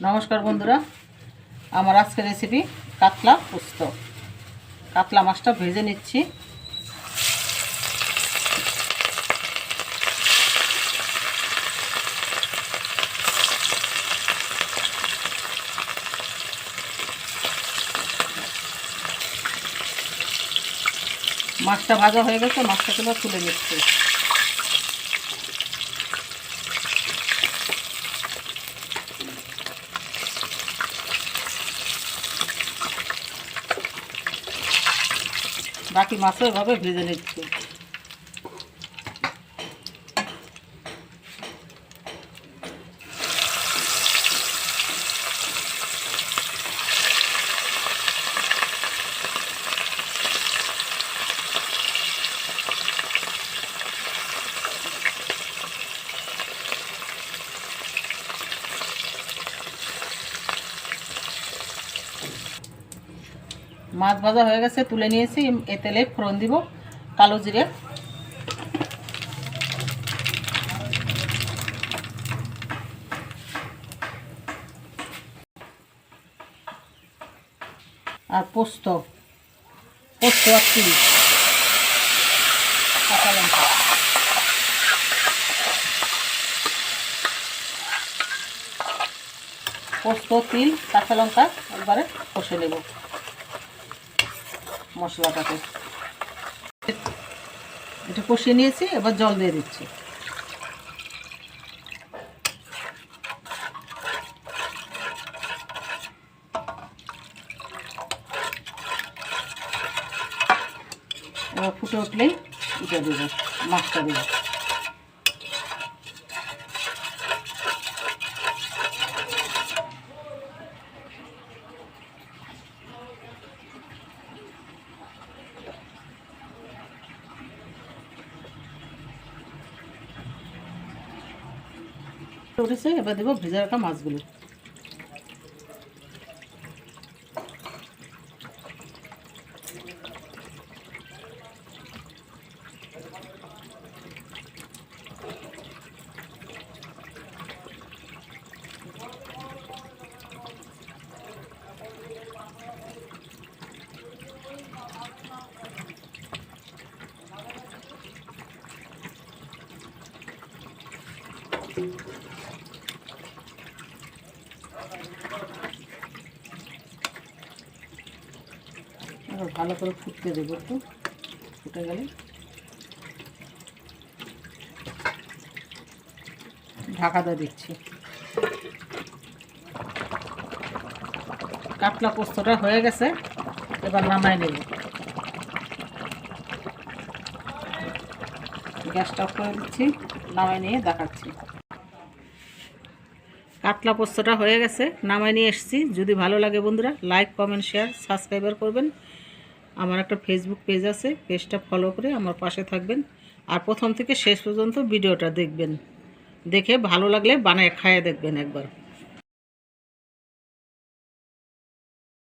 নমস্কার বন্ধুরা, আমার আজকের রেসিপি কাতলা পোস্ত। কাতলা মাছটা ভেজে নিচ্ছি। মাছটা ভাজা হয়ে গেছে, মাছটাকে তুলে নিচ্ছি। বাকি মাছও এভাবে ভেজে নিচ্ছি। মাছ ভাজা হয়ে গেছে, তুলে নিয়েছি। এ তেলে ফোড়ন দিব কালো জিরে, আর পোস্ত আর তিল, কাঁচা লঙ্কা। পোস্ত, তিল, কাঁচা লঙ্কা একবারে কষে নেব মশলাটাকে। এটা কষিয়ে নিয়েছি, এবার জল দিয়ে দিচ্ছি। এবার ফুটে উঠলেই এটা দেবো, মাছটা দেবো। উঠেছে, এবার দেবো ভেজে রাখা মাছগুলো। ভালো করে ফুটতে দেবো, একটু ফুটে গেলে ঢাকা দিয়ে দিচ্ছি। কাতলা পোস্তটা হয়ে গেছে, এবার নামাই নেব। গ্যাসটা অফ করে দিচ্ছি, নামাই নিয়ে দেখাচ্ছি। কাতলা পোস্তটা হয়ে গেছে, নামাই নিয়ে এসেছি। যদি ভালো লাগে বন্ধুরা, লাইক, কমেন্ট, শেয়ার, সাবস্ক্রাইবার করবেন। আমার একটা ফেসবুক পেজ আছে, পেজটা ফলো করে আমার পাশে থাকবেন। আর প্রথম থেকে শেষ পর্যন্ত ভিডিওটা দেখবেন, দেখে ভালো লাগলে বানায় খাইয়ে দেখবেন একবার।